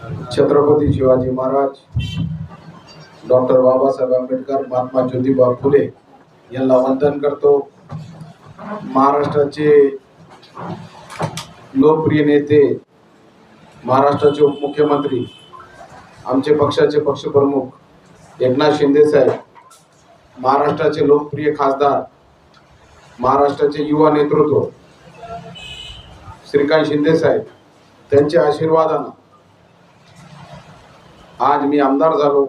Chhatrapati Shivaji Maharaj, doctor Babasaheb Ambedkar, Mahatma Jyotiba Phule यांना वंदन करतो। महाराष्ट्राचे लोकप्रिय नेते, महाराष्ट्राचे उपमुख्यमंत्री, आमचे पक्षाचे पक्षप्रमुख एकनाथ शिंदे साहेब, महाराष्ट्राचे लोकप्रिय खासदार, महाराष्ट्राचे युवा नेतृत्व श्रीकांत शिंदे साहेब, त्यांच्या आशीर्वादाने आज मी आमदार झालो।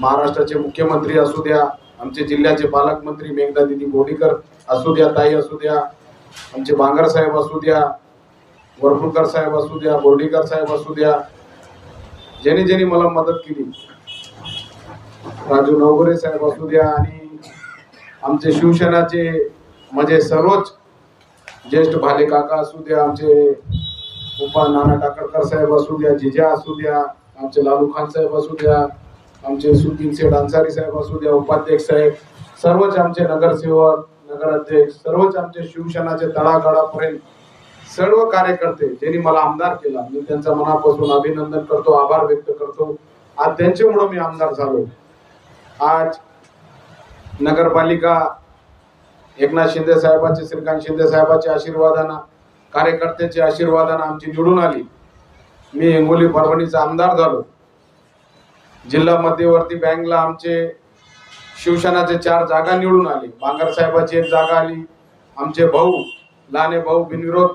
महाराष्ट्राचे मुख्यमंत्री असू द्या, आमचे जिल्ह्याचे पालकमंत्री मेघना दीदी बोर्डीकर असू द्या, ताई असू द्या, आमचे बांगर साहेब असू द्या, वरपुडकर साहेब असू द्या, बोर्डीकर साहेब असू द्या, ज्यांनी ज्यांनी मला मदत केली, राजू नवगरे साहेब असू द्या, आणि आमचे शिवसेनाचे म्हणजे सर्वच ज्येष्ठ भाले काका असू द्या, आमचे उपा नाना टाकरकर साहेब असू द्या, जिजा असू द्या, आमचे लालू खान साहेब असू द्या, आमचे सुदीन सेठ अन्सारी साहेब असू द्या, उपाध्यक्ष साहेब, सर्वच आमचे नगरसेवक, नगराध्यक्ष, सर्वच आमचे शिवसेनाचे तळागाळापर्यंत सर्व कार्यकर्ते ज्यांनी मला आमदार केला, मी त्यांचा मनापासून अभिनंदन करतो, आभार व्यक्त करतो। आज त्यांच्यामुळे मी आमदार झालो। आज नगरपालिका एकनाथ शिंदे साहेबांचे, श्रीकांत शिंदे साहेबांच्या आशीर्वादाने, कार्यकर्त्याच्या आशीर्वादाने आमची निवडून आली। मी हिंगोली परभणीचा आमदार झालो। जिल्हा मध्यवर्ती बँकला आमचे शिवसेनाचे 4 जागा निवडून आली। बांगर साहेबाची 1 जागा आली। आमचे भाऊ, लहाने भाऊ बिनविरोध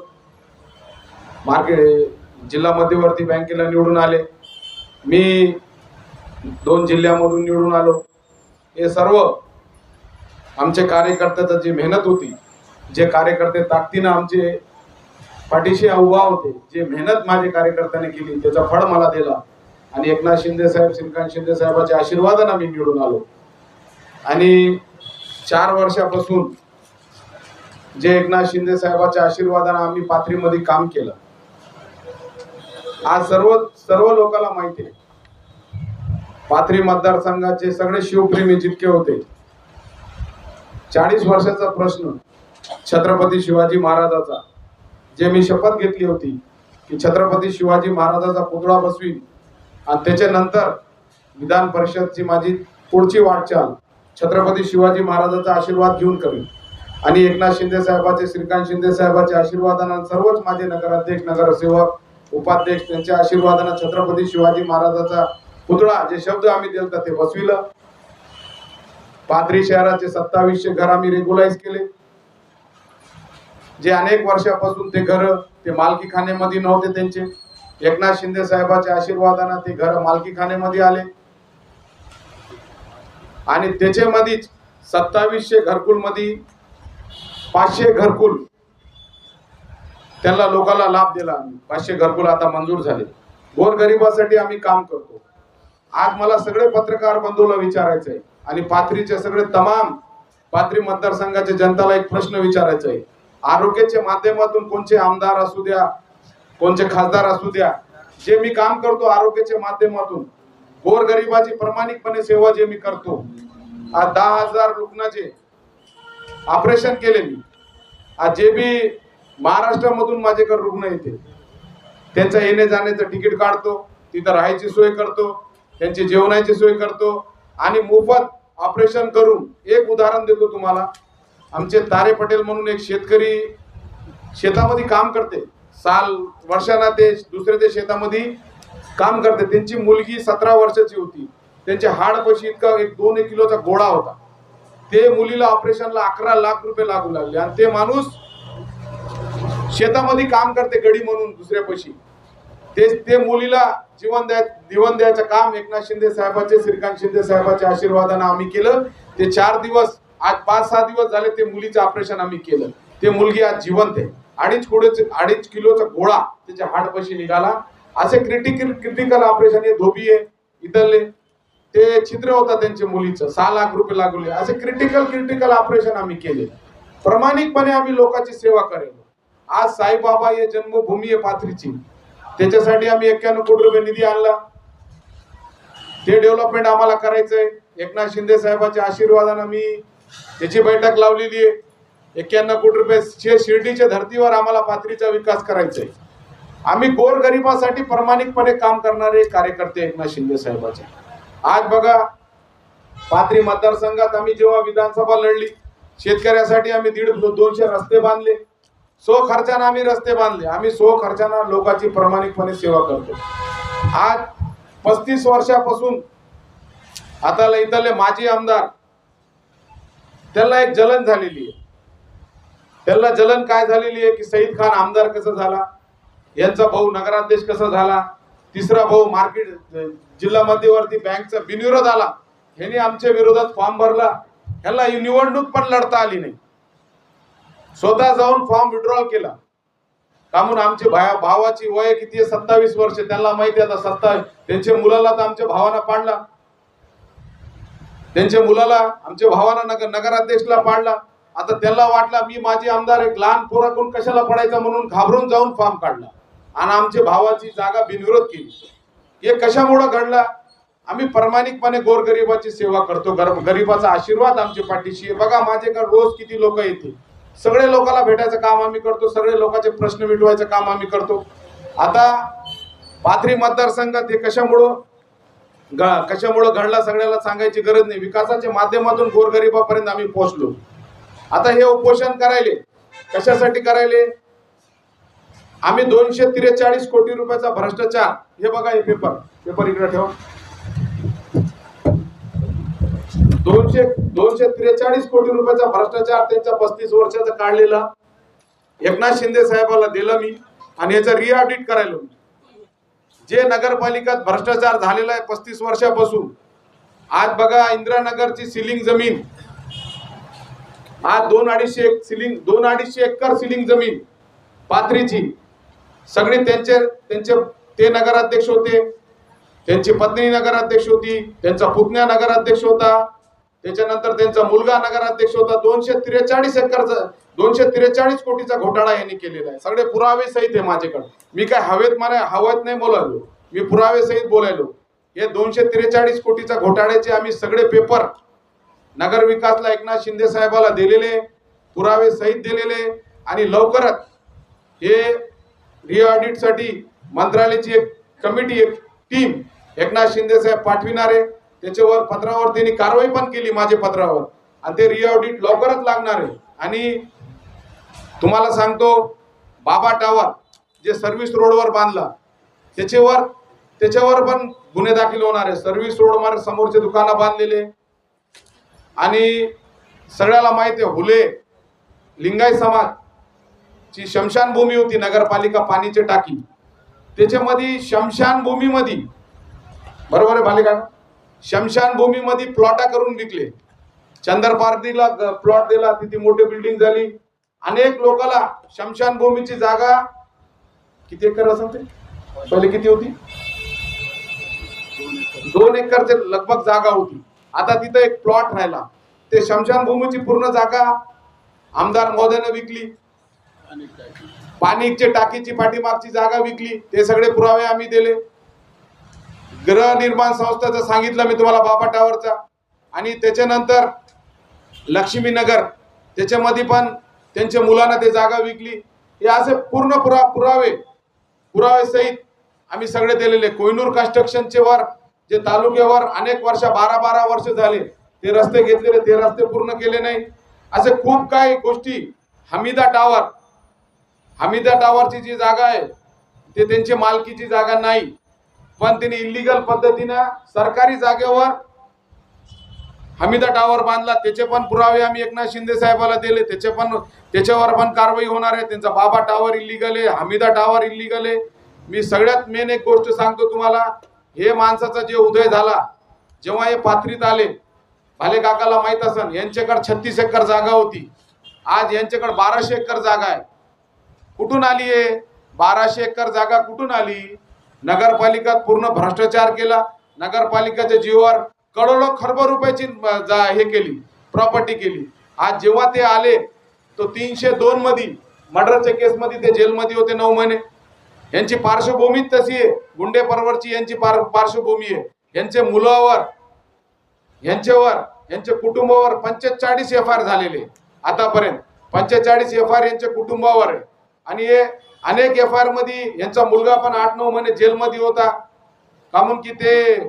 जिल्हा मध्यवर्ती बँकेला निवडून आले। मी 2 जिल्ह्यामधून निवडून आलो। हे सर्व आमचे कार्यकर्त्याची जी मेहनत होती, जे कार्यकर्ते ताकदीने आमचे पाठीशी उभा होते, जे मेहनत माझे कार्यकर्त्यांनी केली, त्याचा फळ मला दिला। आणि एकनाथ शिंदे साहेब, श्रीकांत शिंदे साहेबांच्या आशीर्वादाने मी निवडून आलो। आणि 4 वर्षापासून जे एकनाथ शिंदे साहेबांच्या आशीर्वादाने आम्ही पाथरीमध्ये काम केलं, आज सर्व लोकांना माहिती आहे। पाथरी मतदारसंघाचे सगळे शिवप्रेमी जितके होते, 40 वर्षाचा प्रश्न छत्रपती शिवाजी महाराजाचा, जे मी शपथ घेतली होती की छत्रपती शिवाजी महाराजाचा पुतळा बसवीन आणि त्याच्यानंतर विधान परिषदची माझी पुढची वाटचाल छत्रपती शिवाजी महाराजाचा आशीर्वाद घेऊन करेन। आणि एकनाथ शिंदे साहेबांचे, श्रीकांत शिंदे साहेबांच्या आशीर्वादाने, सर्वच माझे नगराध्यक्ष, नगरसेवक, उपाध्यक्ष, त्यांच्या आशीर्वादाने छत्रपती शिवाजी महाराजाचा पुतळा, जे शब्द आम्ही दिलता ते बसविलं। पाथरी शहराचे 2700 घर आम्ही रेग्युलाइज केले। जे अनेक वर्षापासून ते घर ते मालकीखान्यामध्ये नव्हते, त्यांचे एकनाथ शिंदे साहेबांच्या आशीर्वादाने ते घर मालकीखान्यामध्ये आले। आणि त्याच्यामध्येच 2700 घरकुल मध्ये 500 घरकुल त्यांना लोकांना लाभ दिला। 500 घरकुल आता मंजूर झाले। गोरगरिबासाठी आम्ही काम करतो। आज मला सगळे पत्रकार बंधूला विचारायचं आहे आणि पाथरीचे सगळे तमाम पाथरी मतदारसंघाच्या जनताला एक प्रश्न विचारायचा आहे। आरोग्याच्या माध्यमातून कोणते आमदार असू द्या, कोणते खासदार असू द्या, जे मी काम करतो आरोग्याच्या माध्यमातून, गोरगरिबाची प्रामाणिकपणे सेवा जे मी करतो, आज 10,000 रुग्णाचे ऑपरेशन केले मी। आज जे बी महाराष्ट्रामधून माझ्याकडे रुग्ण येते, त्यांचं येणे जाण्याचं तिकीट काढतो, तिथं राहायची सोय करतो, त्यांची जेवणाची सोय करतो आणि मोफत ऑपरेशन करून। एक उदाहरण देतो तुम्हाला, आमचे तारे पटेल म्हणून एक शेतकरी शेतामध्ये काम करते, वर्षांना ते दुसऱ्या शेतामध्ये काम करते। त्यांची मुलगी 17 वर्षाची होती, त्यांच्या हाडपशी इतका 2 किलोचा गोळा होता। ते मुलीला ऑपरेशनला 11 लाख रुपये लागू लागले आणि ते माणूस शेतामध्ये काम करते गडी म्हणून दुसऱ्यापाशी। ते मुलीला जीवन द्यायचं काम एकनाथ शिंदे साहेबांचे, श्रीकांत शिंदे साहेबांच्या आशीर्वादाने आम्ही केलं। ते 4 दिवस, आज 5-6 दिवस झाले ते मुलीचं ऑपरेशन आम्ही केलं। ते मुलगी आज जिवंत आहे। 2.5 किलोचा गोळा त्याच्या हाडपशी निघाला। असे क्रिटिकल ऑपरेशन, हे धोबी आहे इथले, ते छिद्र होता त्यांच्या मुलीचं, 6 लाख रुपये लागले। असे क्रिटिकल ऑपरेशन आम्ही केले। प्रामाणिकपणे आम्ही लोकांची सेवा करेल। आज साईबाबा हे जन्मभूमी आहे पाथरीची, त्याच्यासाठी आम्ही 91 कोटी रुपये निधी आणला। ते डेव्हलपमेंट आम्हाला करायचंय। एकनाथ शिंदे साहेबांच्या आशीर्वादाने मी त्याची बैठक लावलेली आहे। 91 कोटी रुपये शिर्डीच्या धर्तीवर आम्हाला पाथरीचा विकास करायचा आहे। आम्ही गोरगरिबासाठी प्रामाणिकपणे काम करणारे कार्यकर्ते एकनाथ शिंदे साहेबांचे. आज बघा, पाथरी मतदारसंघात आम्ही जेव्हा विधानसभा लढली, शेतकऱ्यासाठी आम्ही 150-200 रस्ते बांधले. सो खर्चाने आम्ही रस्ते बांधले. आम्ही सो खर्चाने लोकांची प्रामाणिकपणे सेवा करतो. आज 35 वर्षापासून आता इथले माजी आमदार, त्याला एक जलन झालेली आहे. त्याला जलन काय झालेली आहे की सईद खान आमदार कसा झाला, यांचा भाऊ नगराध्यक्ष कसा झाला, तिसरा भाऊ मार्केट जिल्हा मध्यवर्ती बँकचा बिनविरोध आला, ह्याने आमच्या विरोधात फॉर्म भरला, ह्याला निवडणूक पण लढता आली नाही. स्वतः जाऊन फॉर्म विड्रॉल केला. का म्हणून आमचे भावाची वय किती आहे, 27 वर्ष. त्यांना माहिती आता 27, त्यांच्या मुलाला तर आमच्या भावानं पाडला, त्यांच्या मुलाला आमच्या भावानं नगराध्यक्षला पाडला. आता त्याला वाटला मी माझी आमदार एक लहान पोराकडून कशाला पडायचा म्हणून घाबरून जाऊन फॉर्म काढला आणि आमच्या भावाची जागा बिनविरोध केली. हे कशामुळे घडला? आम्ही प्रामाणिकपणे गोरगरिबाची सेवा करतो. गरीबाचा आशीर्वाद आमच्या पाठीशी आहे. बघा माझ्याकडे रोज किती लोक येते. सगळे लोकांना भेटायचं काम आम्ही करतो, सगळे लोकांचे प्रश्न मिटवायचं काम आम्ही करतो. आता पाथरी मतदारसंघात हे कशामुळं घडला सगळ्याला सांगायची गरज नाही. विकासाच्या माध्यमातून गोरगरिबापर्यंत आम्ही पोहोचलो. आता हे उपोषण करायले कशासाठी करायले? आम्ही 243 कोटी रुपयाचा भ्रष्टाचार, हे बघा हे पेपर इकडे ठेवा. 243 कोटी रुपयाचा भ्रष्टाचार त्यांच्या 35 वर्षाचा काढलेला एकनाथ शिंदे साहेबाला दिलं मी आणि याचा रिऑडिट करायला. जे नगरपालिकात भ्रष्टाचार झालेला आहे 35 वर्षापासून, आज बघा इंदिरानगरची सिलिंग जमीन आज 2-2.5 एकर सिलिंग जमीन पाथरीची सगळी ते नगराध्यक्ष होते, त्यांची पत्नी नगराध्यक्ष होती, त्यांचा पुतण्या नगराध्यक्ष होता, त्याच्यानंतर त्यांचा मुलगा नगराध्यक्ष होता. 243 कोटीचा घोटाळा यांनी केलेला आहे. सगळे पुरावे सहित आहे माझ्याकडे. मी काय हवेत नाही बोलायलो, मी पुरावे सहित बोलायलो. हे 243 कोटीचा घोटाळ्याचे आम्ही सगळे पेपर नगर विकासला एकनाथ शिंदे साहेबाला दिलेले, पुरावे सहित दिलेले. आणि लवकरच हे रिऑडिट साठी मंत्रालयाची एक कमिटी, एक टीम एकनाथ शिंदे साहेब पाठविणार आहे. त्याच्यावर पत्रावर त्यांनी कारवाई पण केली माझ्या पत्रावर आणि ते रिऑडिट लवकरच लागणार आहे. आणि तुम्हाला सांगतो, बाबा टावर जे सर्व्हिस रोडवर बांधला त्याच्यावर पण गुन्हे दाखल होणार आहे. सर्व्हिस रोड वर समोरचे दुकानं बांधलेले आणि सगळ्याला माहिती आहे हुले लिंगायत समाजची शमशानभूमी होती नगरपालिका पाणीची टाकी, त्याच्यामध्ये शमशानभूमीमध्ये, बरोबर आहे बालिका, शमशानभूमीमध्ये प्लॉटा करून विकले. चंदरपार्टीला प्लॉट दिला, तिथे मोठी बिल्डिंग झाली. अनेक लोकांना शमशानभूमीची जागा किती एकर असेल ते पहिले किती होती, 2 एकरचे लगभग जागा होती. आता तिथे एक प्लॉट राहिला. ते शमशानभूमीची पूर्ण जागा आमदार महोदयाने विकली. पाणीच्या टाकीची पाठीमागची जागा विकली. ते सगळे पुरावे आम्ही दिले. गृहनिर्माण संस्थेचं सांगितलं मी तुम्हाला बाबा टावरचा. आणि त्याच्यानंतर लक्ष्मीनगर त्याच्यामध्ये पण त्यांच्या मुलांना ते जागा विकली. हे असे पूर्ण पुरावे सहित आम्ही सगळे दिलेले. कोहिनूर कन्स्ट्रक्शनचे वर जे तालुक्यावर अनेक वर्ष 12 वर्ष झाले ते रस्ते घेतलेले, ते रस्ते पूर्ण केले नाही. असे खूप काही गोष्टी. हमीदा टावरची जी जागा आहे ते त्यांची मालकीची जागा नाही, पण त्यांनी इल्लीगल पद्धतीने सरकारी जागेवर हमीदा टावर बांधला. त्याचे पण पुरावे आम्ही एकनाथ शिंदे साहेबाला दिले. त्याच्यावर पण कारवाई होणार आहे. त्यांचा बाबा टावर इल्लीगल आहे, हमीदा टावर इल्लीगल आहे. मी सगळ्यात मेन एक गोष्ट सांगतो तुम्हाला, हे माणसाचा जे उदय झाला जेव्हा हे पाथरीत आले, भाले काकाला माहित असेल, यांच्याकडे 36 एकर जागा होती. आज यांच्याकडे 1200 एकर जागा आहे. कुठून आली आहे 1200 एकर जागा? कुठून आली? नगरपालिकात पूर्ण भ्रष्टाचार केला. नगरपालिकेच्या जीवावर करोडो खरबो रुपयाची हे केली, प्रॉपर्टी केली. आज जेव्हा ते आले तो 302 मध्ये मर्डरच्या केसमध्ये ते जेलमध्ये होते 9 महिने. यांची पार्श्वभूमी तशी आहे, गुंडे परवरची यांची पार्श्वभूमी आहे. यांच्या मुलावर, यांच्या कुटुंबावर 45 FIR झालेले आतापर्यंत. 45 FIR यांच्या कुटुंबावर आहे. आणि हे अनेक FIR मध्ये यांचा मुलगा पण 8-9 महिने जेलमध्ये होता. का म्हणून की ते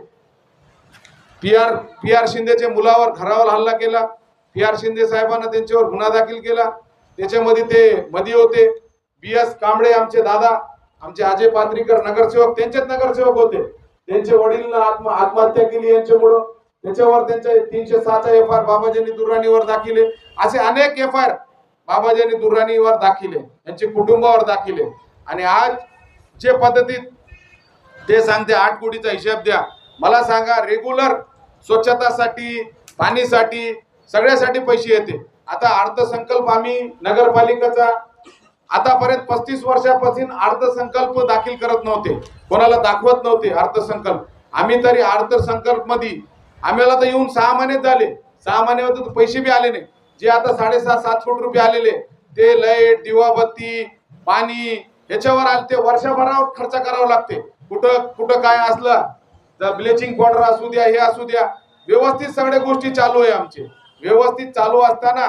पी आर शिंदेच्या मुलावर घरावर हल्ला केला. PR शिंदे साहेबांना त्यांच्यावर गुन्हा दाखल केला. त्याच्यामध्ये ते मध्ये होते. BS कांबळे आमचे दादा, आमचे अजय पात्रीकर नगरसेवक, त्यांचेच नगरसेवक होते. त्यांचे वडील आत्महत्या केली यांच्यामुळं. त्याच्यावर त्यांचे 306चा FIR बाबाजानी दुर्राणीवर दाखिले. असे अनेक FIR बाबाजानी दुर्राणीवर दाखिले, यांच्या कुटुंबावर दाखिले. आणि आज जे पद्धतीत ते सांगते 8 कोटीचा हिशोब द्या. मला सांगा, रेग्युलर स्वच्छतासाठी, पाणीसाठी, सगळ्यासाठी पैसे येते. आता अर्थसंकल्प आम्ही नगरपालिकेचा आतापर्यंत 35 वर्षापासून अर्थसंकल्प दाखल करत नव्हते, कोणाला दाखवत नव्हते अर्थसंकल्प. आम्ही तरी अर्थसंकल्प मध्ये आम्हाला तर येऊन 6 महिने झाले. 6 महिन्यावर पैसे बी आले नाही. जे आता 7.5-7 कोटी रुपये आलेले ते लाईट, दिवाबत्ती, पाणी याच्यावर आले, ते वर्षभरावर खर्च करावा लागते. कुठं कुठं काय असलं तर ब्लिचिंग पावडर असू द्या, हे असू द्या, व्यवस्थित सगळ्या गोष्टी चालू आहे आमचे. व्यवस्थित चालू असताना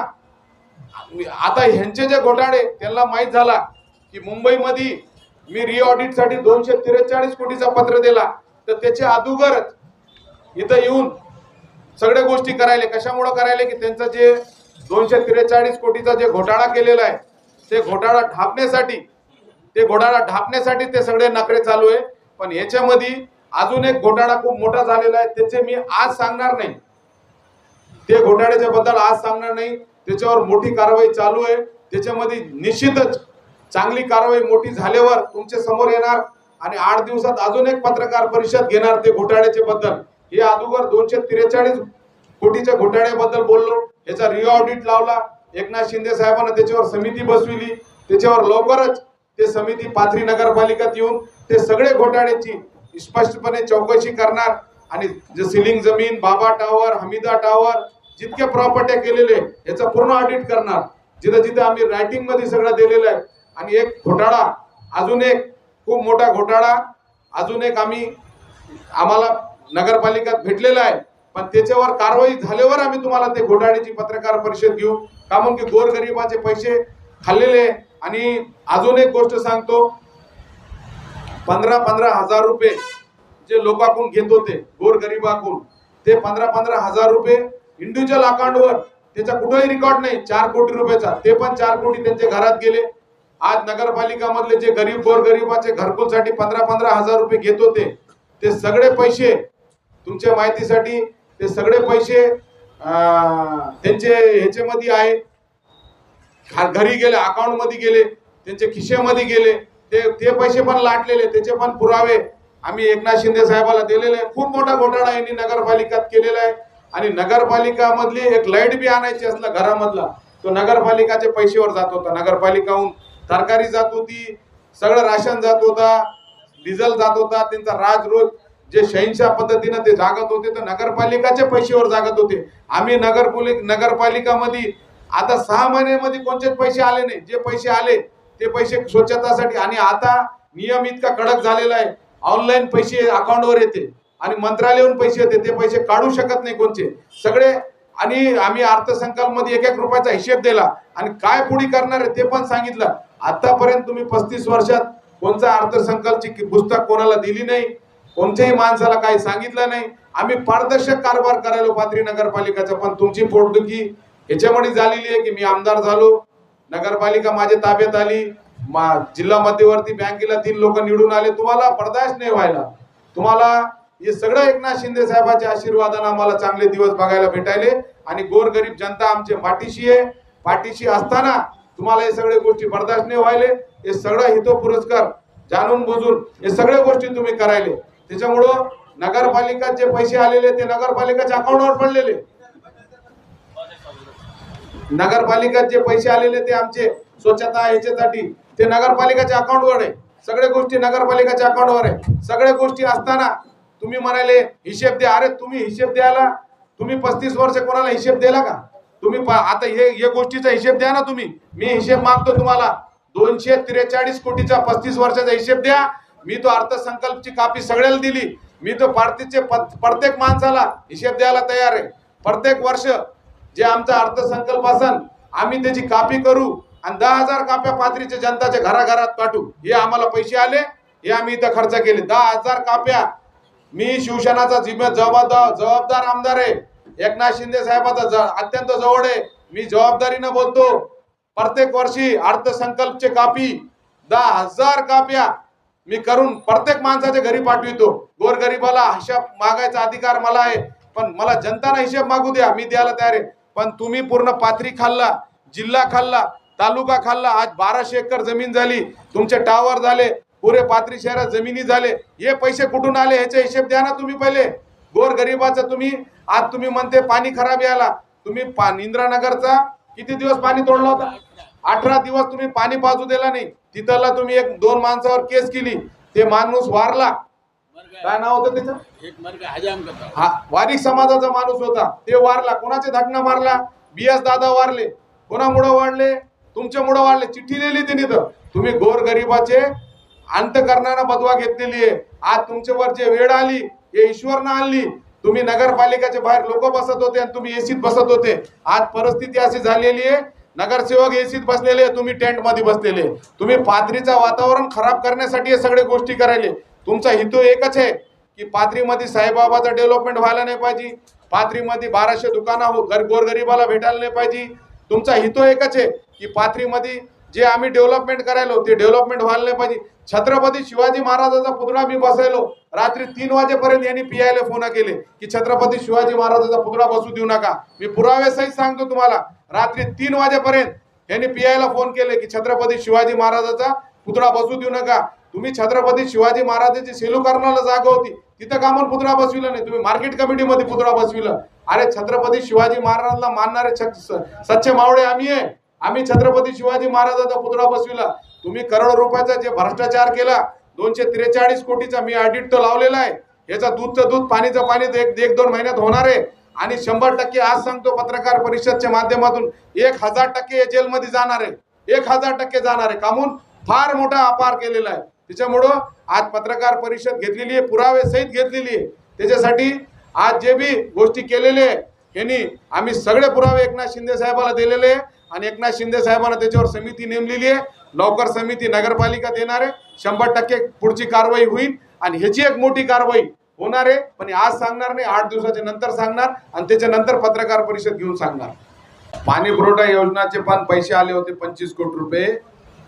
आता ह्यांचे जे घोटाळे त्यांना माहित झाला की मुंबईमध्ये मी रिऑडिट साठी 243 कोटीचा पत्र दिला, तर त्याच्या अगोदरच इथं येऊन सगळ्या गोष्टी करायले. कशामुळे करायले की त्यांचं जे 243 कोटीचा जे घोटाळा केलेला आहे ते घोटाळा ढापण्यासाठी ते सगळे नखरे चालू आहे. पण याच्यामध्ये अजून एक घोटाळा खूप मोठा झालेला आहे, त्याचे मी आज सांगणार नाही. ते घोटाळ्याच्या बद्दल आज सांगणार नाही. त्याच्यावर मोठी कारवाई चालू आहे. त्याच्यामध्ये निश्चितच चांगली कारवाई मोठी झाल्यावर तुमच्या समोर येणार आणि 8 दिवसात अजून एक पत्रकार परिषद घेणार ते घोटाळ्याच्या बद्दल. हे अगोदर 243 कोटीच्या घोटाळ्याबद्दल बोललो, याचा रिऑडिट लावला. एकनाथ शिंदे साहेबांना त्याच्यावर समिती बसविली. त्याच्यावर लवकरच ते समिती पाथरी नगरपालिकेत येऊन ते सगळे घोटाळ्याची स्पष्टपणे चौकशी करणार आणि जे सिलिंग जमीन, बाबा टावर, हमीदा टावर, जितके प्रॉपर्ट्या केलेले याचं पूर्ण ऑडिट करणार. जिथं जिथं आम्ही रायटिंग मध्ये सगळं दिलेलं आहे. आणि एक घोटाळा, अजून एक खूप मोठा घोटाळा अजून एक आम्हाला नगरपालिकेत भेटलेला आहे. पण त्याच्यावर कारवाई झाल्यावर आम्ही तुम्हाला ते घोटाळ्याची पत्रकार परिषद घेऊ. का म्हणून की गोरगरिबाचे पैसे खाल्लेले. आणि अजून एक गोष्ट सांगतो, 15-15 हजार रुपये जे लोकांकडून घेत होते गोरगरिबाकडून, ते 15-15 हजार रुपये इंडिव्हिज्युअल अकाउंटवर, त्याचा कुठेही रेकॉर्ड नाही. 4 कोटी रुपयाचा, ते पण 4 कोटी त्यांच्या घरात गेले. आज नगरपालिका मधले जे गरीब गोरगरिबाचे घरकुलसाठी 15-15 हजार रुपये घेत होते, ते सगळे पैसे तुमच्या माहितीसाठी, ते सगळे पैसे त्यांचे ह्याच्यामध्ये आहे, घरी गेले, अकाउंट मध्ये गेले, त्यांच्या खिशामध्ये गेले. ते पैसे पण लाटलेले, त्याचे पण पुरावे आम्ही एकनाथ शिंदे साहेबाला दिलेले. खूप मोठा घोटाळा यांनी नगरपालिकेत केलेला आहे. आणि नगरपालिका मधली एक लाईट बी आणायची असलं घरामधला, तो नगरपालिकाच्या पैशावर जात होता. नगरपालिकाहून तरकारी जात होती, सगळं राशन जात होता, डिझेल जात होता. त्यांचा राज रोज जे शहनशाह पद्धतीने ते जागत होते, तर नगरपालिकाच्या पैशावर जागत होते. आम्ही नगरपालिकामध्ये आता 6 महिन्यामध्ये कोणतेच पैसे आले नाही. जे पैसे आले ते पैसे स्वच्छतासाठी. आणि आता नियम इतका कडक झालेला आहे, ऑनलाईन पैसे अकाउंटवर येते आणि मंत्रालयाहून पैसे येते, ते पैसे काढू शकत नाही कोणचे सगळे. आणि आम्ही अर्थसंकल्प मध्ये 1-1 रुपयाचा हिशेब दिला आणि काय पुढे करणार आहे ते पण सांगितलं. आतापर्यंत तुम्ही 35 वर्षात कोणता अर्थसंकल्पची पुस्तक कोणाला दिली नाही, कोणत्याही माणसाला काही सांगितलं नाही. आम्ही पारदर्शक कारभार करायला पाथरी नगरपालिकेचा. पण तुमची पोटदुखी याच्यामुळे झालेली आहे की मी आमदार झालो, नगरपालिका माझ्या ताब्यात आली, जिल्हा मध्यवर्ती बँकेला 3 लोक निवडून आले, तुम्हाला बर्दाश्त नाही व्हायला. तुम्हाला हे सगळं एकनाथ शिंदे साहेबांच्या आशीर्वादाने आम्हाला चांगले दिवस बघायला भेटायले. आणि गोरगरीब जनता आमच्या पाठीशी आहे. पाठीशी असताना तुम्हाला हे सगळे गोष्टी बर्दाश्त नाही व्हायले. हे सगळं हितो पुरस्कार जाणून बुजून हे सगळ्या गोष्टी तुम्ही करायले. त्याच्यामुळं नगरपालिकेत जे पैसे आलेले ते नगरपालिकेच्या अकाउंटवर पडलेले. नगरपालिकेत जे पैसे आलेले ते आमचे स्वच्छता ह्याच्यासाठी ते नगरपालिकेच्या अकाउंटवर आहे. सगळ्या गोष्टी नगरपालिकेच्या अकाउंटवर आहे. सगळ्या गोष्टी असताना तुम्ही म्हणाले हिशेब द्या. अरे तुम्ही हिशेब द्यायला, तुम्ही 35 वर्ष कोणाला हिशेब दिला का? तुम्ही आता हे गोष्टीचा हिशेब द्या ना तुम्ही. मी हिशेब मागतो तुम्हाला 243 कोटीचा 35 वर्षाचा हिशेब द्या. मी तो अर्थसंकल्पची कॉपी सगळ्याला दिली. मी तो प्रत्येक माणसाला हिशेब द्यायला तयार आहे. प्रत्येक वर्ष जे आमचा अर्थसंकल्प असन आम्ही त्याची कॉपी करू आणि 10,000 काप्या पाथरीच्या जनताच्या घराघरात पाठवू, हे आम्हाला पैसे आले, हे आम्ही इथं खर्च केले. 10,000 काप्या. मी शिवसेनाचा जबाबदार आमदार आहे, एकनाथ शिंदे साहेबाचा अत्यंत जवळ आहे. मी जबाबदारीनं बोलतो. प्रत्येक वर्षी अर्थसंकल्पचे कापी 10,000 काप्या मी करून प्रत्येक माणसाच्या घरी पाठवितो. गोरगरिबाला हिशोब मागायचा अधिकार मला आहे, पण मला जनताना हिशोब मागू द्या, मी द्यायला तयार आहे. पण तुम्ही पूर्ण पाथरी खाल्ला, जिल्हा खाल्ला, तालुका खाल्ला. आज 1200 एकर जमीन झाली, तुमचे टावर झाले, पुरे पाथरी शहरात जमिनी झाले. हे पैसे कुठून आले ह्याचा हिशोब द्या ना तुम्ही पहिले. गोरगरिबाचं तुम्ही आज तुम्ही म्हणते पाणी खराब यायला. तुम्ही इंद्रानगरचा किती दिवस पाणी तोडला होता? 18 दिवस तुम्ही पाणी पाजू दिला नाही. तिथला तुम्ही 1-2 माणसावर केस केली, ते माणूस वारला. काय नाव होतं त्याचं? हा, वारिक समाजाचा माणूस होता, ते वारला. कोणाचे धाकणा मारला? BS दादा वारले. कोणामुळे वाढले? तुमच्यामुळे वाढले. चिठ्ठी लिहिली त्यांनी. तर तुम्ही गोरगरिबाचे अंत करणारा बदवा घेतलेली आहे. आज तुमच्यावर जे वेळ आली हे ईश्वरनं आणली. तुम्ही नगरपालिकेच्या बाहेर लोक बसत होते आणि तुम्ही एसीत बसत होते. आज परिस्थिती अशी झालेली आहे, नगरसेवक एसीत बसलेले, तुम्ही टेंट मध्ये बसलेले. तुम्ही पाथरीचं वातावरण खराब करण्यासाठी हे सगळे गोष्टी करायले. तुमचा हेतू एकच आहे की पाथरीमध्ये साईबाबाचं डेव्हलपमेंट व्हायला नाही पाहिजे, पाथरीमध्ये 1200 दुकानं गोरगरिबाला भेटायला नाही पाहिजे. तुमचा हेतू एकच आहे की पाथरीमध्ये जे आम्ही डेव्हलपमेंट करायलो ते डेव्हलपमेंट व्हायला नाही पाहिजे. छत्रपती शिवाजी महाराजाचा पुतळा मी बसवलो, रात्री 3 वाजेपर्यंत यांनी PI फोन केले की छत्रपती शिवाजी महाराजाचा पुतळा बसू देऊ नका. मी पुरावे सहित सांगतो तुम्हाला, रात्री 3 वाजेपर्यंत यांनी PI फोन केले की छत्रपती शिवाजी महाराजाचा पुतळा बसू देऊ नका. तुम्ही छत्रपती शिवाजी महाराजांची सेलू करण्याला जागा होती, तिथं का म्हणून पुतळा बसविला नाही? तुम्ही मार्केट कमिटीमध्ये पुतळा बसविला. अरे छत्रपती शिवाजी महाराजांना मानणारे सच्चे मावळे आम्ही आहे. आम्ही छत्रपती शिवाजी महाराजांचा पुतळा बसविला. तुम्ही करोड रुपयाचा जे भ्रष्टाचार केला, 243 कोटीचा मी ऑडिट तो लावलेला आहे. याचा दूधचं दूध पाणीचं पाणी 1-2 महिन्यात होणार आहे. आणि 100% आज सांगतो पत्रकार परिषदच्या माध्यमातून 1000% जेलमध्ये जाणार आहे. 1000% जाणार आहे. कामून फार मोठा अपार केलेला आहे. त्याच्यामुळं आज पत्रकार परिषद घेतलेली आहे, पुरावे सहित घेतलेली आहे. त्याच्यासाठी आज जे बी गोष्टी केलेले यांनी आम्ही सगळे पुरावे एकनाथ शिंदे साहेबाला दिलेले आहे. आणि एकनाथ शिंदे साहेबांना त्याच्यावर समिती नेमलेली आहे. लवकर समिती नगरपालिका देणार आहे. 100% पुढची कारवाई होईल आणि ह्याची एक मोठी कारवाई होणार आहे. पण आज सांगणार नाही, 8 दिवसाच्या नंतर सांगणार आणि त्याच्यानंतर पत्रकार परिषद घेऊन सांगणार. पाणी पुरवठा योजनाचे पण पैसे आले होते 25 कोटी रुपये.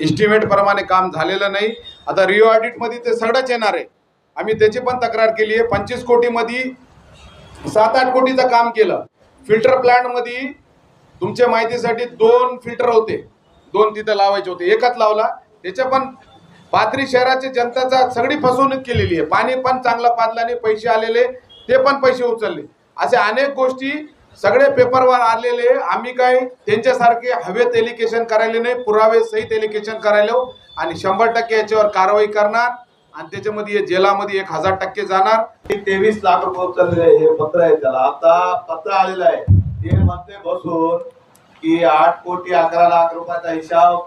एस्टिमेट प्रमाणे काम झालेलं नाही. आता रिओ ऑडिट मध्ये ते सगळंच येणार आहे. आम्ही त्याची पण तक्रार केली आहे. 25 कोटी मध्ये 7-8 कोटीचं काम केलं. फिल्टर प्लांट मध्ये तुमच्या माहितीसाठी 2 फिल्टर होते, 2 तिथं लावायचे होते, एकच लावला. त्याच्या पण पाथरी शहराची जनताचा सगळी फसवणूक केलेली आहे. पाणी पण चांगलं पाजलं नाही, पैसे आलेले ते पण पैसे उचलले. असे अनेक गोष्टी सगळे पेपरवर आलेले. आम्ही काय त्यांच्यासारखे हवेत एलिगेशन करायले नाही, पुरावे सहित एलिगेशन करायलो आणि 100% याच्यावर कारवाई करणार आणि त्याच्यामध्ये जेलामध्ये 1000% जाणार. 23 लाख रुपये उचलले हे पत्र आहे. त्याला आता पत्र आलेलं आहे. ते म्हणते बसून की 8 कोटी 11 लाख रुपयाचा हिसाब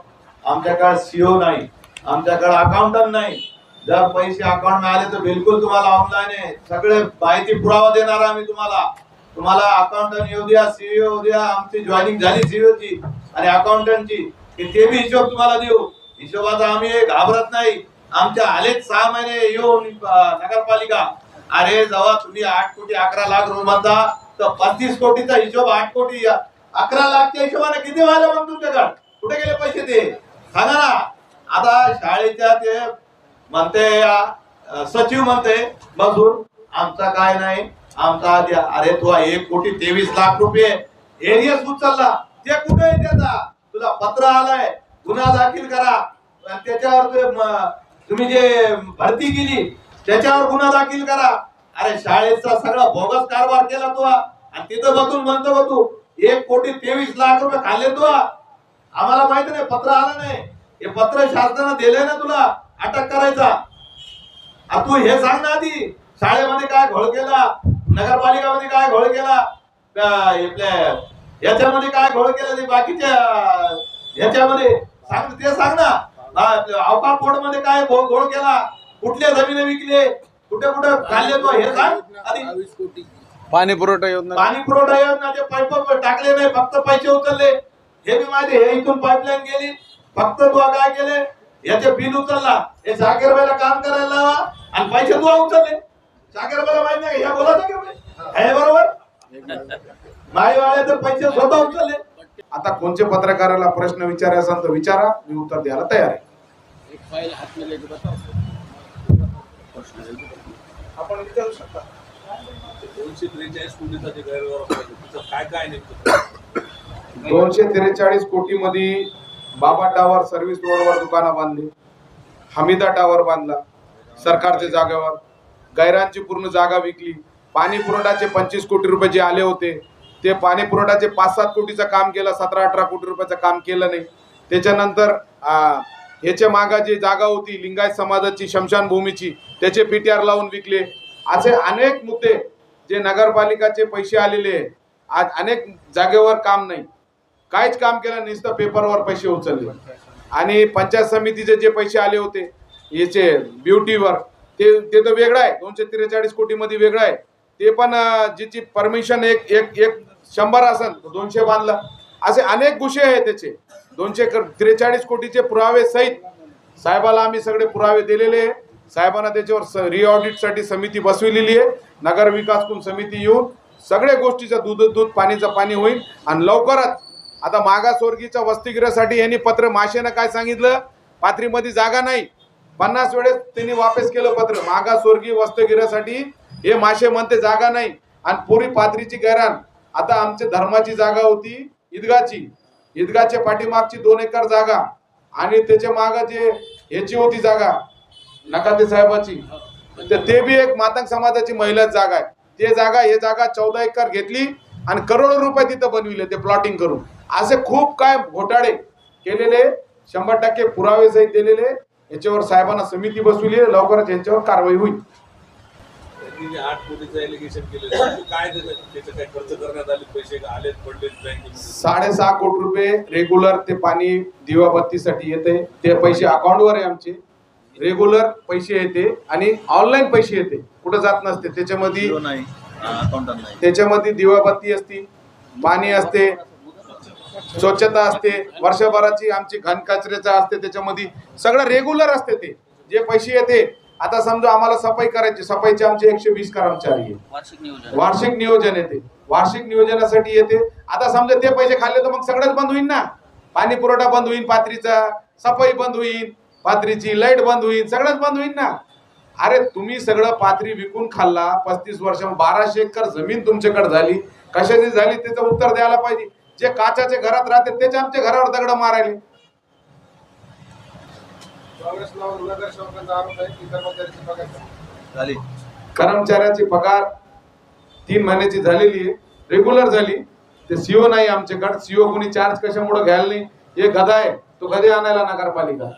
आमच्याकडे CO नाही, आमच्याकडे अकाउंटंट नाही. जर पैसे अकाउंट मिळाले तर बिलकुल तुम्हाला ऑनलाईन आहे सगळे माहिती पुरावा देणार आम्ही तुम्हाला अकाउंटंट येऊ द्या, CEO येऊ द्या. आमची जॉईनिंग झाली CEO ची आणि अकाउंटंटची, ते बी हिशोब तुम्हाला देऊ. हिशोबाचा आम्ही घाबरत नाही. आमच्या आलेच 6 महिने येऊन नगरपालिका. अरे जेव्हा तुम्ही 8 कोटी 11 लाख रुपये म्हणता तर 35 कोटीचा हिशोब 8 कोटी 11 लाखच्या हिशोबाने किती व्हायला मग तुमच्याकडे? कुठे गेले पैसे ते सांगा ना. आता शाळेच्या ते म्हणते सचिव म्हणते मजूर आमचा काय नाही, आमचा द्या. अरे तू 1 कोटी 23 लाख रुपये एरियस उचलला, ते कुठे आहे? त्याचा तुला पत्र आलाय, गुन्हा दाखल करा. त्याच्यावर तुम्ही जे भरती केली त्याच्यावर गुन्हा दाखल करा. अरे शाळेचा सगळा बोगस कारभार केला तू आणि तिथं बसून म्हणतो तू 1 कोटी 23 लाख रुपये खाल्ले तू. आम्हाला माहिती नाही, पत्र आलं नाही. हे पत्र शासनानं दिलंय ना तुला अटक करायचा. तू हे सांग ना आधी, शाळेमध्ये काय घोळ केला, नगरपालिकामध्ये काय घोळ केला, याच्यामध्ये काय घोळ केला, ते बाकीच्या याच्यामध्ये सांग, ते सांग ना. अवकाश बोर्ड मध्ये काय घोळ केला, कुठल्या जमिनी विकले, कुठे कुठे खाल्ले तो हे सांग आधी. पाणी पुरवठा योजनाचे पाईप टाकले नाही, फक्त पैसे उचलले हे बी माहिती. हे इथून पाईपलाईन गेली फक्त तू काय केले, याचे बिल उचलला, हे साखरबाईला काम करायला लावा आणि पैसे तू उचलले. साखरबाईला माहित नाही ह्या बोलायचं का हे बरोबर माईवाळे तर पैसे स्वतः उचलले. आता कोणते पत्रकाराला प्रश्न विचारायचा असेल तर विचारा, मी उत्तर द्यायला तयार आहे. आपण विचारू शकता. 243 कोटीचा जे गैरव्यवहार होता, काय काय नेमकं 243 कोटी मध्ये बाबा टावर सर्व्हिस रोडवर दुकानं बांधली, हमीदा टावर बांधला सरकारच्या जागेवर, गैरांची पूर्ण जागा विकली, पाणी पुरवठ्याचे 25 कोटी रुपये जे आले होते ते पाणी पुरवठ्याचे 5-7 कोटीचं काम केलं, 17-18 कोटी रुपयाचं काम केलं नाही. त्याच्यानंतर ह्याच्या मागा जी जागा होती लिंगायत समाजाची शमशानभूमीची त्याचे पीटीआर लावून विकले. असे अनेक मुद्दे जे नगरपालिकाचे पैसे आलेले आज अनेक जागेवर काम नाही, काहीच काम केलं, नुसतं पेपरवर पैसे उचलले. आणि पंचायत समितीचे जे पैसे आले होते याचे ब्युटीवर ते तर वेगळं आहे, 243 कोटी मध्ये वेगळं आहे. ते पण ज्याची परमिशन एक 100 असेल 200 बांधला. असे अनेक गुन्हे आहेत त्याचे. 243 कोटीचे पुरावे सहित साहेबाला आम्ही सगळे पुरावे दिलेले आहे. साहेबांना त्याच्यावर रिऑडिटसाठी समिती बसविलेली आहे. नगर विकास कुन समिती येऊन सगळ्या गोष्टीचं दूध पाणीचं पाणी होईल. आणि लवकरच आता मागासवर्गीच्या वसतिगृहासाठी यांनी पत्र माशेनं काय सांगितलं, पाथरीमध्ये जागा नाही, 50 वेळेस त्यांनी वापस केलं पत्र. मागासवर्गीय वसतिगृहासाठी हे माशे म्हणते जागा नाही. आणि पुरी पाथरीची गैरान आता आमच्या धर्माची जागा होती ईदगाच्या पाठीमागची 2 एकर जागा आणि त्याच्या माग जे ह्याची होती जागा नकाते साहेबाची, ते बी एक मातंग समाजाची महिला जागा आहे. ते जागा हे जागा 14 एकर घेतली आणि करोडो रुपये तिथं बनविले ते प्लॉटिंग करून. असे खूप काय घोटाळे केलेले 100% पुरावे सहित दिलेले. याच्यावर साहेबांना समिती बसवली, लवकरच यांच्यावर कारवाई होईल. त्यांनी जे 8 कोटीचं एलिगेशन केलेलं काय त्याचं काय खर्च करण्यात आले, पैसे आले पडले बँकेमध्ये? 6.5 कोटी रुपये रेग्युलर ते पाणी दिवाबत्तीसाठी येते. ते पैसे अकाउंटवर आहे आमचे, रेग्युलर पैसे येते आणि ऑनलाईन पैसे येते, कुठं जात नसते. त्याच्यामध्ये दिवाबत्ती असते, पाणी असते, स्वच्छता असते, वर्षभराची आमची घन कचऱ्याचा असते, त्याच्यामध्ये सगळं रेग्युलर असते. ते जे पैसे येते, आता समजा आम्हाला सफाई करायची, सफाईचे आमचे 120 कर्मचारी आहे, वार्षिक नियोजन येते, वार्षिक नियोजनासाठी येते. आता समजा ते पैसे खाल्ले तर मग सगळंच बंद होईल ना, पाणी पुरवठा बंद होईल पाथरीचा, सफाई बंद होईल पाथरीची, लाईट बंद होईल, सगळंच बंद होईल ना. अरे तुम्ही सगळं पाथरी विकून खाल्ला 35 वर्ष, 1200 एकर जमीन तुमच्याकडे झाली, कशाची झाली त्याचं उत्तर द्यायला पाहिजे. जे काचाच्या घरात राहते त्याचे आमच्या घरावर दगड मारायले. कर्मचाऱ्याची पगार 3 महिन्याची झालेली आहे, रेग्युलर झाली. ते सीओ नाही आमच्याकडे, सीओ कोणी चार्ज कशामुळे घ्यायला नाही. हे गधा आहे, तो गधे आणायला नगरपालिका.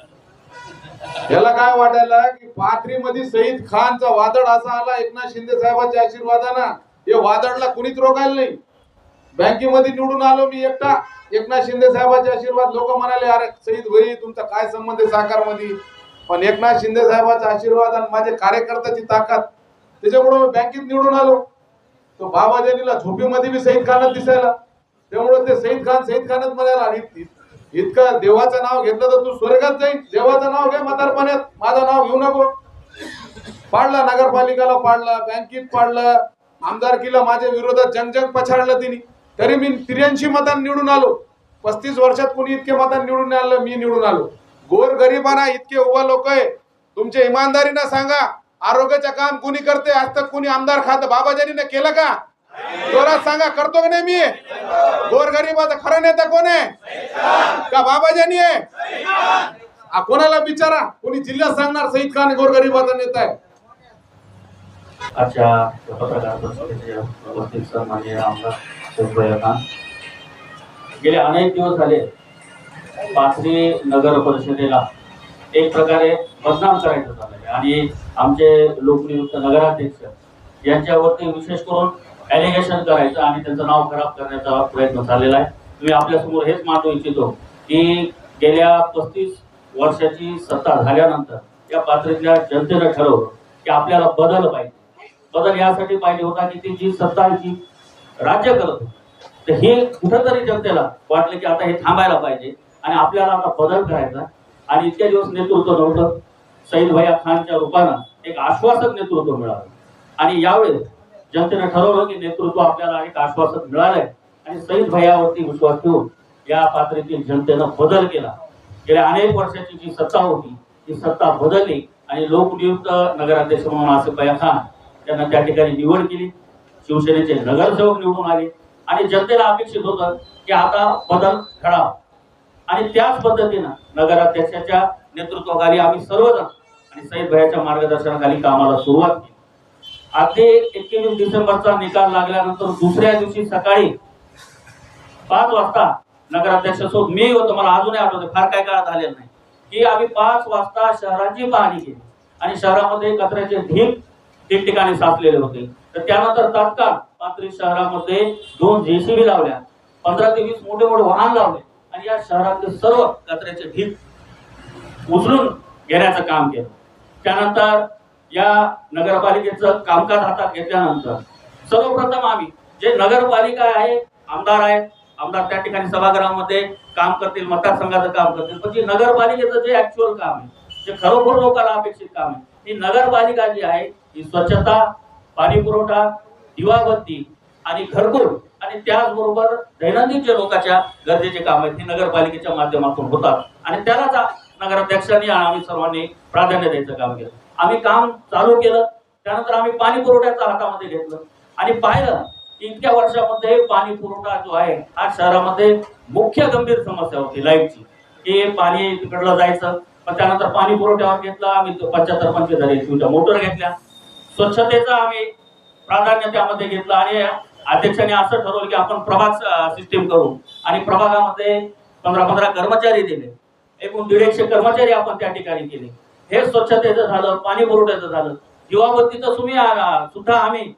याला काय वाटायला की पाथरीमध्ये सईद खानचा वादळ असा आला एकनाथ शिंदे साहेबांच्या आशीर्वादानं, हे वादळला कुणीच रोखायला नाही. बँकेमध्ये निवडून आलो मी एकटा, एकनाथ शिंदे साहेबांचे आशीर्वाद. लोक म्हणाले अरे सईद भाई तुमचा काय संबंध आहे साकारमध्ये, पण एकनाथ शिंदे साहेबांचा आशीर्वाद आणि माझे कार्यकर्त्याची ताकद, त्याच्यामुळे मी बँकेत निवडून आलो. तो बाबाजानीला झोपीमध्ये बी सईद खानच दिसायला, त्यामुळे ते सईद खानच म्हणायला. इतकं देवाचं नाव घेतलं तर तू स्वर्गात जाईल, देवाचं नाव घे म्हातारपणात, माझं नाव घेऊ नको. पाडला नगरपालिकाला, पाडला बँकेत, पाडलं आमदारकीला, माझ्या विरोधात जंग पछाडलं तिने, तरी मी 83 मतांनी निवडून आलो. 35 वर्षात कोणी इतके मतांनी निवडून आलं, मी निवडून आलो. गोर गरिबांना इतके उभा लोक आहे, तुमच्या इमानदारीनं सांगा आरोग्याचं काम कोणी करते? आज तक कोणी आमदार खात बाबाजानीने केलं का? जोरात सांगा, करतो का नाही मी? गोर गरिबाचा खरा नेता कोण आहे? का बाबाजानी आहे? कोणाला विचारा, कोणी जिल्ह्यात सांगणार सईद खान गोर गरिबाचा नेता आहे. आजच्या पत्रकार परिषदेचे उपस्थित सन्माननीय आमदार शेखभाई यांना गेले अनेक दिवस झाले पाथरी नगर परिषदेला एक प्रकारे बदनाम करायचं चाललंय आणि आमचे लोकनियुक्त नगराध्यक्ष यांच्यावरती विशेष करून ॲलिगेशन करायचं आणि त्यांचं नाव खराब करण्याचा प्रयत्न चाललेला आहे. मी आपल्यासमोर हेच मांडू इच्छितो की गेल्या 35 वर्षाची सत्ता झाल्यानंतर या पाथरीतल्या जनतेनं ठरवलं की आपल्याला बदल पाहिजे. बदल यासाठी पाहिजे होता की ती जी सत्ता जी राज्य करत होती, तर हे कुठंतरी जनतेला वाटलं की आता हे थांबायला पाहिजे आणि आपल्याला आता बदल करायचा आणि इतक्या दिवस नेतृत्व नव्हतं. सईद भैया खानच्या रूपानं एक आश्वासक नेतृत्व मिळालं आणि यावेळेस जनतेने ठरवलं की नेतृत्व आपल्याला एक आश्वासक मिळालंय आणि सईद भैयावरती विश्वास ठेवून या पातळीतील जनतेनं बदल केला. गेल्या अनेक वर्षाची जी सत्ता होती ती सत्ता बदलली आणि लोकनियुक्त नगराध्यक्ष म्हणून आसिफ भैया खान त्यांना त्या ठिकाणी निवड केली. शिवसेनेचे नगरसेवक निवडून आले आणि जनतेला अपेक्षित होतं की आता बदल घडावा आणि त्याच पद्धतीनं नगराध्यक्षाच्या नेतृत्वाखाली आम्ही सर्वजण आणि सईद भैयाच्या मार्गदर्शनाखाली कामाला सुरुवात केली. अगदी 21 डिसेंबरचा निकाल लागल्यानंतर दुसऱ्या दिवशी सकाळी 5 वाजता नगराध्यक्षासोबत मी होतो, मला अजूनही आठवते, फार काय काळात आलेलं नाही, की आम्ही 5 वाजता शहराची पाहणी केली आणि शहरामध्ये कचऱ्याचे ढीग ठिकठिकाणी साचलेले होते. तर त्यानंतर तात्काळ पाथरी शहरामध्ये 2 JCB लावल्या, 15 ते 20 मोठे मोठे वाहन लावले आणि या शहरातले सर्व कचऱ्याचे ढीग उचलून घेण्याचं काम केलं. त्यानंतर या नगरपालिकेचं कामकाज हातात घेतल्यानंतर सर्वप्रथम आम्ही जे नगरपालिका आहे, आमदार आहेत, आमदार त्या ठिकाणी सभागृहामध्ये काम करतील, मतदारसंघाचं काम करतील, पण जी नगरपालिकेचं जे ऍक्च्युअल काम आहे, जे खरोखर लोकांना अपेक्षित काम आहे, ती नगरपालिका जी आहे ती स्वच्छता, पाणी पुरवठा, दिवाबत्ती आणि घरकुल आणि त्याचबरोबर दैनंदिन जे लोकांच्या गरजेचे काम आहेत ती नगरपालिकेच्या माध्यमातून होतात आणि त्यालाच नगराध्यक्षांनी आणि आम्ही सर्वांनी प्राधान्य द्यायचं काम केलं. आम्ही काम चालू केलं. त्यानंतर आम्ही पाणी पुरवठ्याचं हातामध्ये घेतलं आणि पाहिलं की इतक्या वर्षामध्ये पाणी पुरवठा जो आहे हा शहरामध्ये मुख्य गंभीर समस्या होती लाईटची, की पाणी तिकडलं जायचं. पण त्यानंतर पाणी पुरवठ्यावर घेतलं आम्ही 75-45 एचपीच्या मोटर घेतल्या. स्वच्छतेचं आम्ही प्राधान्य त्यामध्ये घेतलं आणि अध्यक्षांनी असं ठरवलं की आपण प्रभाग सिस्टीम करू आणि प्रभागामध्ये 15-15 कर्मचारी दिले. एकूण 150 कर्मचारी आपण त्या ठिकाणी केले. हे स्वच्छतेचं झालं, पाणी पुरवठ्याचं झालं, दिवाबत्तीचं सुद्धा आम्ही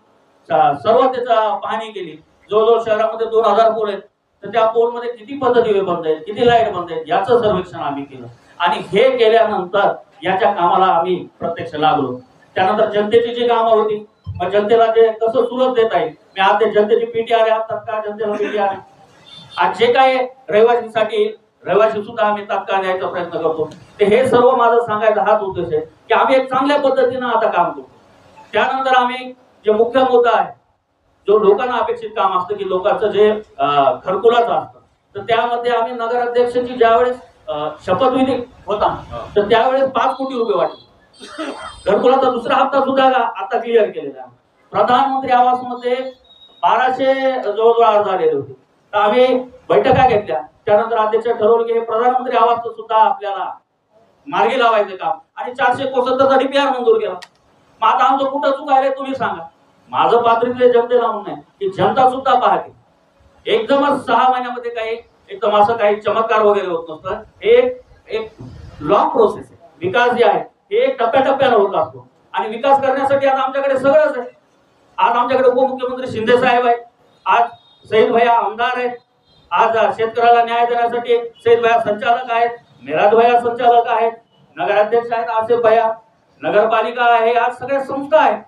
सर्व त्याचा पाहणी केली. जवळजवळ शहरामध्ये 2000 पोल आहेत, तर त्या पोलमध्ये किती पद्धती बंद आहेत, किती लाईट बंद आहेत याचं सर्वेक्षण आम्ही केलं आणि हे केल्यानंतर याच्या कामाला आम्ही प्रत्यक्ष लागलो. त्यानंतर जनतेची जी कामं होती, मग जनतेला जे कसं सुलभ देता येईल, मी आज ते जनतेची PTR आहे, तात्काळ जनतेला PTR आहे. आज जे काय रहिवासीसाठी रहिवासी सुद्धा आम्ही तात्काळ द्यायचा प्रयत्न करतो. ते हे सर्व माझं सांगायचा हाच उद्देश आहे की आम्ही एक चांगल्या पद्धतीनं आता काम करतो. त्यानंतर आम्ही जे मुख्य मुद्दा आहे, जो लोकांना अपेक्षित काम असतं की लोकांचं जे घरकुलाचं असतं, तर त्यामध्ये आम्ही नगराध्यक्षाची ज्यावेळेस शपथविधी होता तर त्यावेळेस 5 कोटी रुपये वाटले. घरकुलाचा दुसरा हप्ता सुद्धा आता क्लिअर केलेला आहे. प्रधानमंत्री आवास मध्ये 1200 जवळजवळ अर्ज आलेले होते. तर आम्ही बैठका घेतल्या. त्यानंतर अध्यक्ष ठरवलं की हे प्रधानमंत्री आवासचं सुद्धा आपल्याला मार्गी लावायचं काम आणि 471चा DPR मंजूर केला. मग आता आमचं कुठं चुकायला तुम्ही सांगा. माझं पात्रीतले जनतेला म्हणणं आहे की जनता सुद्धा पाहते. एकदमच 6 महिन्यामध्ये काही एकदम असं काही चमत्कार वगैरे होत नसतं. हे एक लॉंग प्रोसेस आहे. विकास जे आहे हे टप्प्याटप्प्यानं होत असतो आणि विकास करण्यासाठी आता आमच्याकडे सगळंच आहे. आज आमच्याकडे उपमुख्यमंत्री शिंदे साहेब आहेत, आज सईद भैया आमदार आहेत, आज शेतकऱ्याला न्याय देण्यासाठी सईद भैया संचालक आहेत, मेराज भैया संचालक आहेत, नगराध्यक्ष आहेत आसिफ भैया, नगरपालिका आहे, आज सगळ्या संस्था आहेत.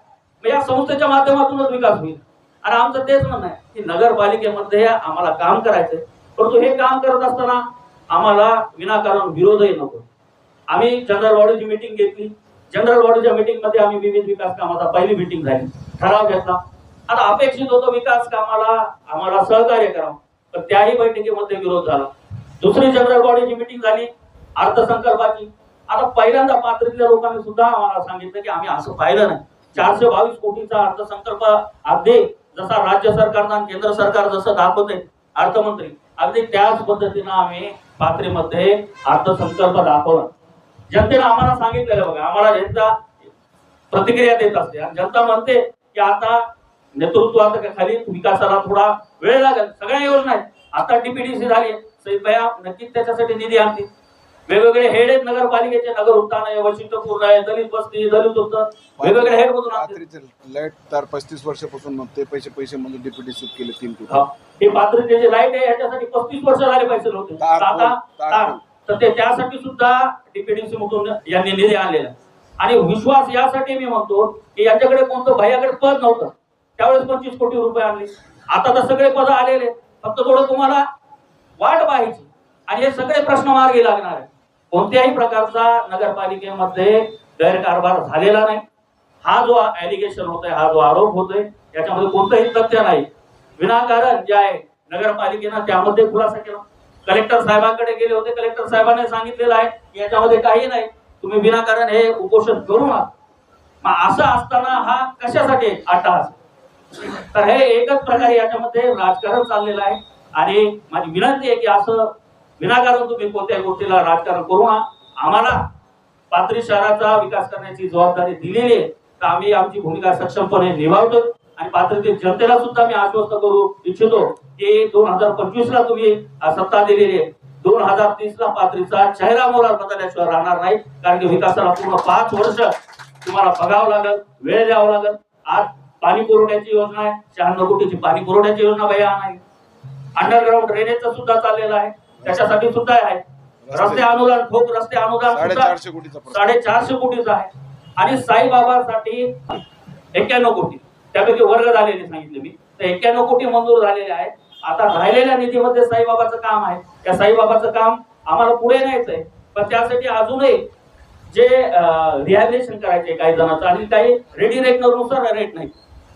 या संस्थेच्या माध्यमातूनच विकास होईल आणि आमचं तेच म्हणणं आहे की नगरपालिकेमध्ये आम्हाला काम करायचंय, परंतु हे काम करत असताना आम्हाला विनाकारण विरोधही नको. आम्ही जनरल बॉडीची मीटिंग घेतली. जनरल बॉडीच्या मीटिंग मध्ये आम्ही विविध विकास कामाचा पहिली मीटिंग झाली, ठराव घेतला. आता अपेक्षित होतं विकास कामाला आम्हाला सहकार्य करावं, पण त्याही बैठकीमध्ये विरोध झाला. दुसरी जनरल बॉडीची मीटिंग झाली अर्थसंकल्पाची. आता पहिल्यांदा पात्रीतल्या लोकांनी सुद्धा आम्हाला सांगितलं की आम्ही असं पाहिलं नाही. 422 कोटीचा अर्थसंकल्प अगदी जसा राज्य सरकारनं आणि केंद्र सरकार जसं दाखवते अर्थमंत्री, अगदी त्याच पद्धतीनं आम्ही पात्रीमध्ये अर्थसंकल्प दाखवला. जनतेनं आम्हाला सांगितलेलं बघा, आम्हाला जनता प्रतिक्रिया देत असते आणि जनता म्हणते की आता नेतृत्वाच्या खाली विकासाला थोडा वेळ लागेल. सगळ्या योजना आहेत. आता DPDC झाली, सईद भैया नक्कीच त्याच्यासाठी निधी आणतील. वेगवेगळे हेड आहेत नगरपालिकेचे, नगर उत्थान आहे, वैशिष्ट्यपूर्ण आहे, दलित वस्ती, दलित उत्थान, वेगवेगळे हेड मधून लाईट तार 35 वर्षापासून ते पैसे म्हणजे DPDC केले 3 कोटी. हे पात्रतेचे लाईट आहे याच्यासाठी 35 वर्ष झाले पैसे होते. तर ते त्यासाठी सुद्धा DPDC मधून यांनी निधी आणलेला आणि विश्वास यासाठी मी म्हणतो की यांच्याकडे कोणतं भैयाकडे पद नव्हतं, त्यावेळेस 25 कोटी रुपये आणले. आता तर सगळे पद आलेले, फक्त थोडं तुम्हाला वाट पाहायची आणि हे सगळे प्रश्न मार्गी लागणार आहे. कोणत्याही प्रकारचा नगरपालिकेमध्ये गैरकारभार झालेला नाही. हा जो ऍलिगेशन होतोय, हा जो आरोप होतोय, याच्यामध्ये कोणतंही तथ्य नाही. विनाकारण जे आहे नगरपालिकेनं त्यामध्ये खुलासा केला. कलेक्टर साहेबांकडे गेले होते, कलेक्टर साहेबांनी सांगितलेलं आहे की याच्यामध्ये काही नाही, तुम्ही विनाकारण हे उपोषण करू नका. मग असं असताना हा कशासाठी अट्टहास? तर हे एकच प्रकारे याच्यामध्ये राजकारण चाललेलं आहे. आणि माझी विनंती आहे की असं विनाकारण तुम्ही कोणत्याही गोष्टीला राजकारण करू नका. आम्हाला पाथरी शहराचा विकास करण्याची जबाबदारी दिलेली आहे, तर आम्ही आमची भूमिका सक्षमपणे निभावतो. आणि पाथरीतील जनतेला सुद्धा मी आश्वस्त करू इच्छितो की 2025 ला तुम्ही सत्ता दिलेली आहे, 2030 ला पाथरीचा चेहरा मोहरा बदलल्याशिवाय राहणार नाही. कारण की विकासाला पूर्ण 5 वर्ष तुम्हाला बघावं लागेल, वेळ द्यावं लागेल. आज पाणी पुरवठ्याची योजना आहे, 96 कोटीची पाणी पुरवठ्याची योजना भैया नाही. अंडरग्राउंड ड्रेनेजचं सुद्धा चाललेलं आहे, त्याच्यासाठी सुद्धा आहे. रस्ते अनुदान, ठोक रस्ते अनुदान 450 कोटीचा प्रस्ताव. 450 कोटीचा आहे. आणि साईबाबासाठी 91 कोटी, त्यापैकी वर्ग झालेले सांगितले मी, तर 91 कोटी मंजूर झालेले आहेत. आता राहिलेल्या निधीमध्ये साईबाबाचं काम आहे. त्या साईबाबाचं काम आम्हाला पुढे न्यायचंय, पण त्यासाठी अजूनही जे रिहॅबिलिटेशन करायचे काही जणांचं, आणि काही रेडी रेटनुसार रेट नाही.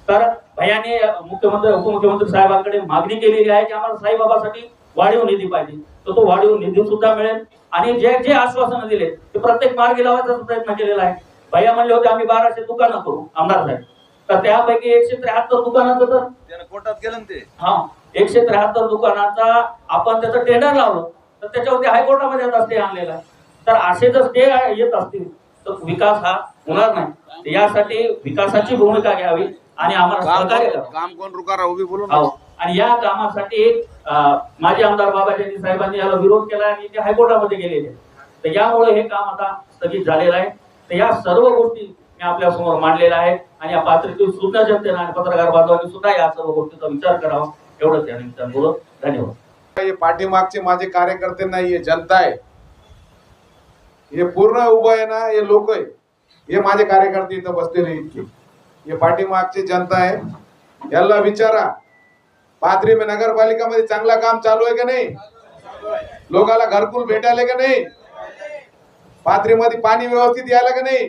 तर भैयाने मुख्यमंत्री उपमुख्यमंत्री साहेबांकडे मागणी केलेली आहे की आम्हाला साईबाबासाठी वाढीव निधी पाहिजे, तर तो वाढीव निधी सुद्धा मिळेल. आणि जे जे आश्वासनं दिले ते प्रत्येक मार्गी लावायचा प्रयत्न केलेला आहे. भैया म्हणले होते आम्ही 1200 दुकानं करू, आमदार साहेब, तर त्यापैकी 173 दुकानाचं तर त्यानं कोर्टात गेलं ना ते. हा 173 दुकानाचा आपण त्याचं टेंडर लावलं, तर त्याच्यावरती हायकोर्टामध्ये आता स्टे आणलेला आहे. तर असे जर स्टे येत असतील तर विकास हा होणार नाही. यासाठी विकासाची भूमिका घ्यावी आणि आम्हाला सहकार्य करावं. काम कोण रुका उभी बोलून हो. आणि या कामासाठी माजी आमदार बाबाजी साहेबांनी याला विरोध केला आणि ते हायकोर्टामध्ये गेलेले. तर यामुळे हे काम आता स्थगित झालेलं आहे. तर या सर्व गोष्टी मी आपल्या समोर मांडलेल्या आहेत आणि या पात्रतेतील सुद्धा जनतेने आणि पत्रकार बांधवांनी सुद्धा या सर्व गोष्टीचा विचार करावा, एवढंच या निमित्तानं बोलत. धन्यवाद. हे पाठीमागचे माझे कार्यकर्ते नाही, हे जनता आहे. हे पूर्ण उभं आहे ना, हे लोक आहे, हे माझे कार्यकर्ते इथं बसलेले इतके. हे पाठीमागची जनता आहे. याला विचारा पाथरी में नगरपालिका मध्ये चांगला काम चालू आहे का नाही? लोकांना घरकुल भेटायला का नाही? पाथरी मध्ये पाणी व्यवस्थित यायला का नाही?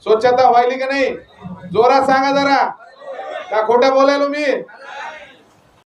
स्वच्छता व्हायली का नाही? जोरात सांगा जरा, का खोटं बोलायलो मी?